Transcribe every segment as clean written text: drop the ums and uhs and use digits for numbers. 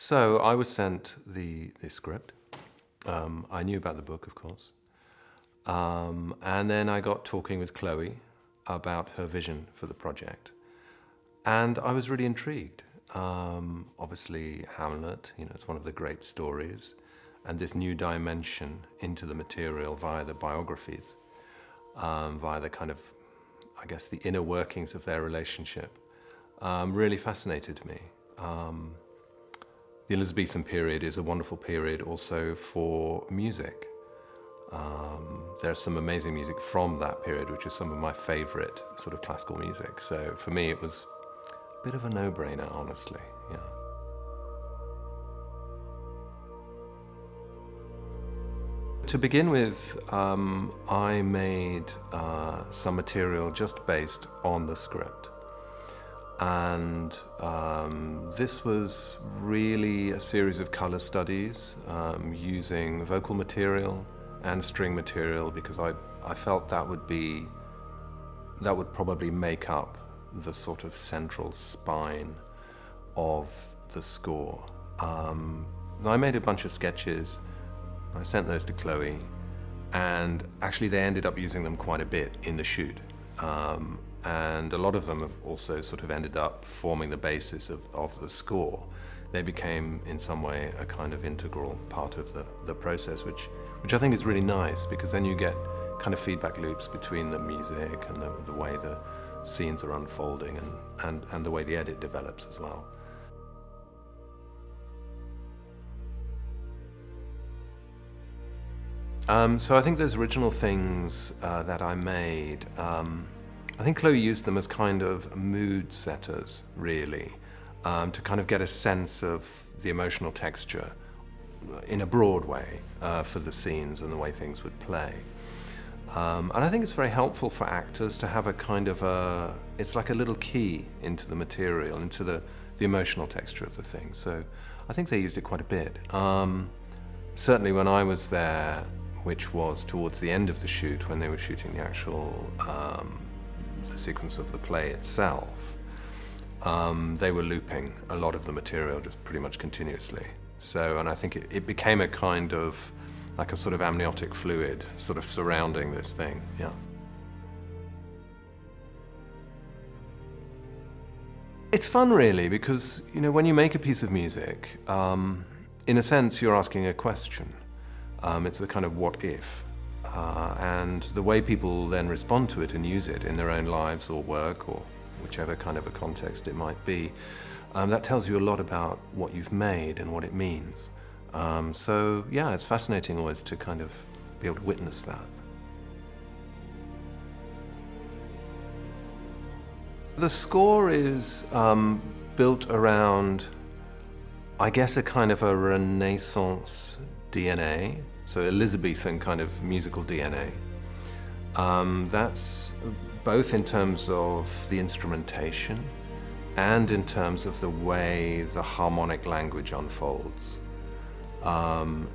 So I was sent the script. I knew about the book, of course. And then I got talking with Chloé about her vision for the project. And I was really intrigued. Obviously, Hamlet, it's one of the great stories, and this new dimension into the material via the biographies, via the kind of, I guess, the inner workings of their relationship, really fascinated me. The Elizabethan period is a wonderful period also for music. There's some amazing music from that period, which is some of my favorite sort of classical music. So for me, it was a bit of a no-brainer, honestly, yeah. To begin with, I made some material just based on the script. And this was really a series of color studies using vocal material and string material, because I felt that would probably make up the sort of central spine of the score. I made a bunch of sketches. I sent those to Chloé, and actually they ended up using them quite a bit in the shoot. And a lot of them have also sort of ended up forming the basis of the score. They became, in some way, a kind of integral part of the process, which I think is really nice, because then you get kind of feedback loops between the music and the way the scenes are unfolding and the way the edit develops as well. So I think those original things that I made, I think Chloé used them as kind of mood setters, really, to kind of get a sense of the emotional texture in a broad way for the scenes and the way things would play. And I think it's very helpful for actors to have a kind of it's like a little key into the material, into the emotional texture of the thing. So I think they used it quite a bit. Certainly when I was there, which was towards the end of the shoot, when they were shooting the actual the sequence of the play itself, they were looping a lot of the material just pretty much continuously. So, and I think it became a kind of, like a sort of amniotic fluid sort of surrounding this thing, yeah. It's fun, really, because, when you make a piece of music, in a sense, you're asking a question. It's a kind of what if. And the way people then respond to it and use it in their own lives or work or whichever kind of a context it might be, that tells you a lot about what you've made and what it means. So yeah, it's fascinating always to kind of be able to witness that. The score is built around, I guess, a kind of a Renaissance DNA. So Elizabethan kind of musical DNA. That's both in terms of the instrumentation and in terms of the way the harmonic language unfolds.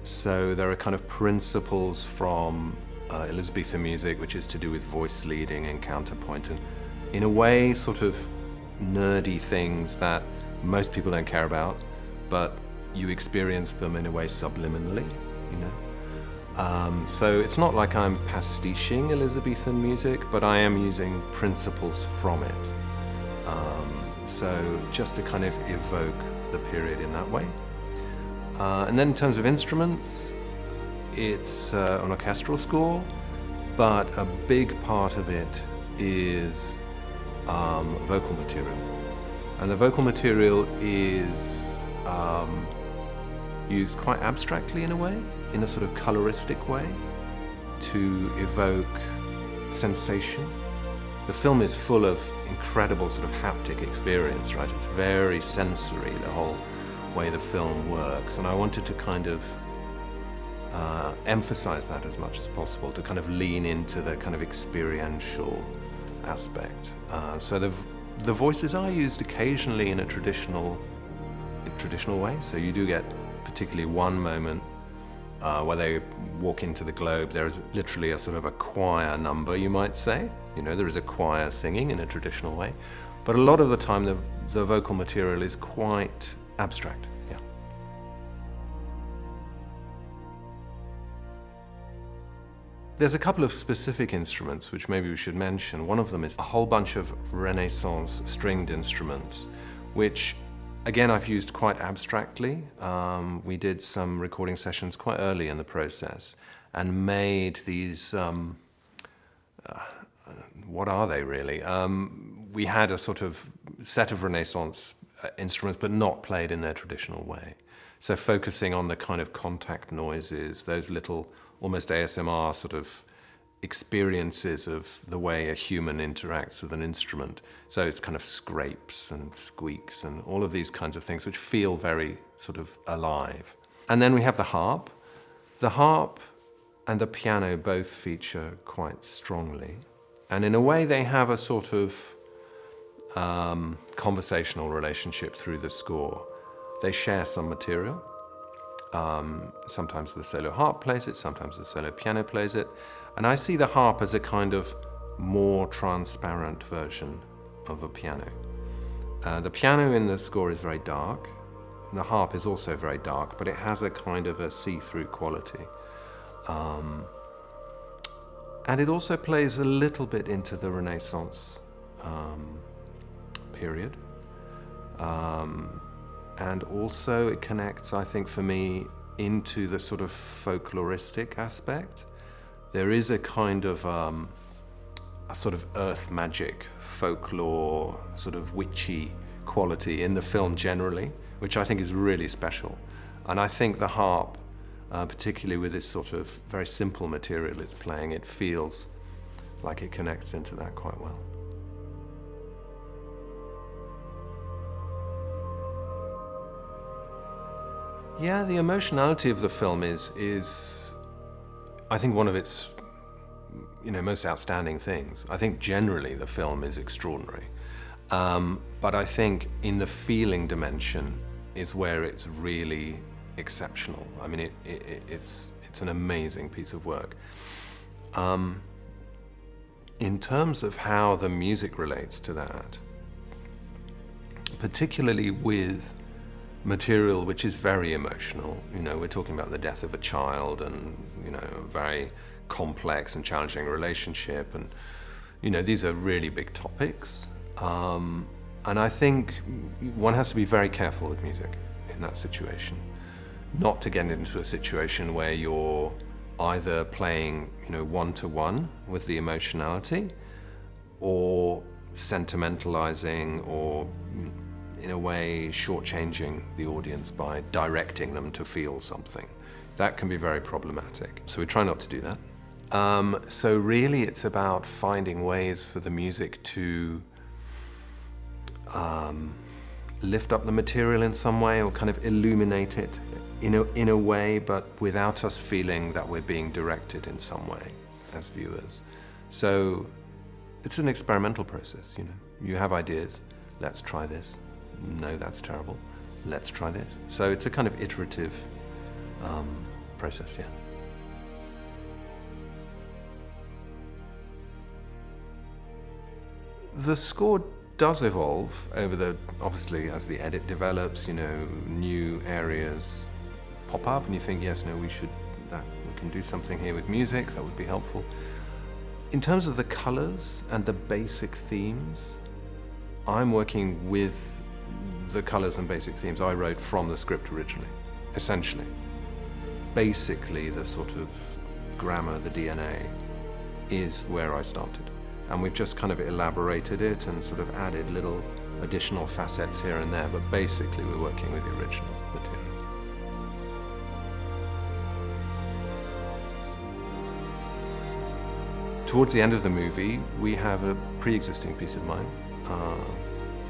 So there are kind of principles from Elizabethan music, which is to do with voice leading and counterpoint, and in a way sort of nerdy things that most people don't care about, but you experience them in a way subliminally, So it's not like I'm pastiching Elizabethan music, but I am using principles from it. So just to kind of evoke the period in that way. And then in terms of instruments, it's an orchestral score, but a big part of it is vocal material. And the vocal material is used quite abstractly in a way, in a sort of coloristic way, to evoke sensation. The film is full of incredible sort of haptic experience, right? It's very sensory, the whole way the film works, and I wanted to kind of emphasize that as much as possible, to kind of lean into the kind of experiential aspect. So the voices are used occasionally in a traditional way, so you do get particularly one moment where they walk into the globe. There is literally a sort of a choir number, you might say. There is a choir singing in a traditional way. But a lot of the time, the vocal material is quite abstract, yeah. There's a couple of specific instruments which maybe we should mention. One of them is a whole bunch of Renaissance stringed instruments, which again I've used quite abstractly. We did some recording sessions quite early in the process and made these, what are they really? We had a sort of set of Renaissance instruments, but not played in their traditional way. So focusing on the kind of contact noises, those little almost ASMR sort of experiences of the way a human interacts with an instrument. So it's kind of scrapes and squeaks and all of these kinds of things which feel very sort of alive. And then we have the harp. The harp and the piano both feature quite strongly. And in a way they have a sort of conversational relationship through the score. They share some material. Sometimes the solo harp plays it, sometimes the solo piano plays it. And I see the harp as a kind of more transparent version of a piano. The piano in the score is very dark. And the harp is also very dark, but it has a kind of a see-through quality. And it also plays a little bit into the Renaissance period. And also it connects, I think, for me, into the sort of folkloristic aspect. There is a kind of a sort of earth magic, folklore, sort of witchy quality in the film generally, which I think is really special. And I think the harp, particularly with this sort of very simple material it's playing, it feels like it connects into that quite well. Yeah, the emotionality of the film is I think one of its, most outstanding things. I think generally the film is extraordinary, but I think in the feeling dimension is where it's really exceptional. I mean, it's an amazing piece of work. In terms of how the music relates to that, particularly with material which is very emotional. We're talking about the death of a child and, a very complex and challenging relationship. And, these are really big topics. And I think one has to be very careful with music in that situation. Not to get into a situation where you're either playing, one-to-one with the emotionality or sentimentalizing or in a way shortchanging the audience by directing them to feel something. That can be very problematic. So we try not to do that. So really it's about finding ways for the music to lift up the material in some way or kind of illuminate it in a way, but without us feeling that we're being directed in some way as viewers. So it's an experimental process, You have ideas, let's try this. No, that's terrible. Let's try this. So it's a kind of iterative process, yeah. The score does evolve over obviously as the edit develops, new areas pop up and you think, yes, no, we can do something here with music, that would be helpful. In terms of the colors and the basic themes, I'm working with the colors and basic themes I wrote from the script originally, essentially. Basically, the sort of grammar, the DNA, is where I started. And we've just kind of elaborated it and sort of added little additional facets here and there, but basically we're working with the original material. Towards the end of the movie, we have a pre-existing piece of mine,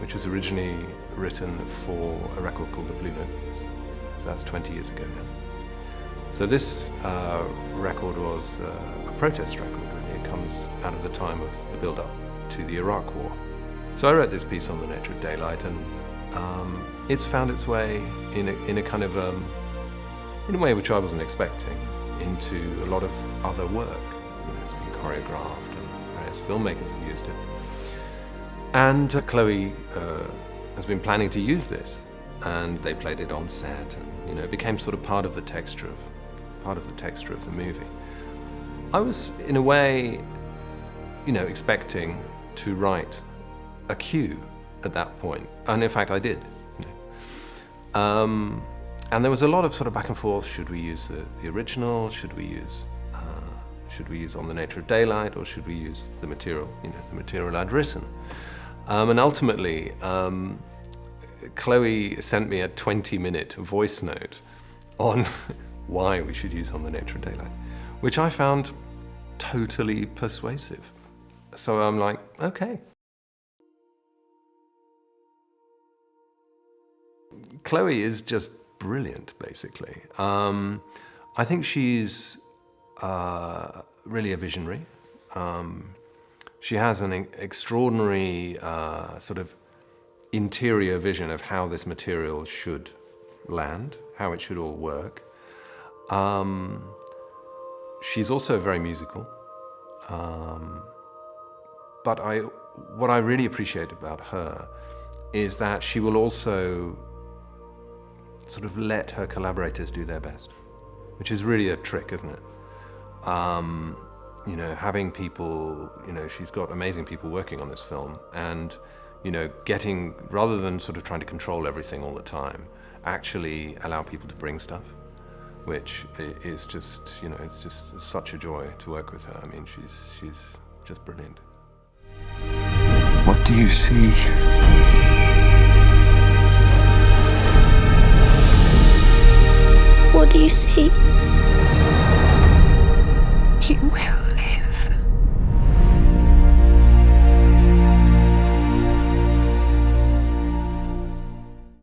which was originally written for a record called The Blue Notebooks. So that's 20 years ago now. So this record was a protest record, really. It comes out of the time of the build-up to the Iraq War. So I wrote this piece on the nature of daylight, and it's found its way in a kind of, in a way which I wasn't expecting, into a lot of other work. It's been choreographed and various filmmakers have used it. And Chloé has been planning to use this, and they played it on set, and it became sort of part of the texture of the movie. I was, in a way, expecting to write a cue at that point, and in fact I did. And there was a lot of sort of back and forth. Should we use the original? Should we use On the Nature of Daylight, or should we use the material? The material I'd written. And ultimately, Chloé sent me a 20-minute voice note on why we should use On the Nature of Daylight, which I found totally persuasive. So I'm like, okay. Chloé is just brilliant, basically. I think she's really a visionary. She has an extraordinary sort of interior vision of how this material should land, how it should all work. She's also very musical. But what I really appreciate about her is that she will also sort of let her collaborators do their best, which is really a trick, isn't it? Having people, she's got amazing people working on this film, and, rather than sort of trying to control everything all the time, actually allow people to bring stuff, which is just, it's just such a joy to work with her. I mean, she's just brilliant. What do you see? What do you see? You will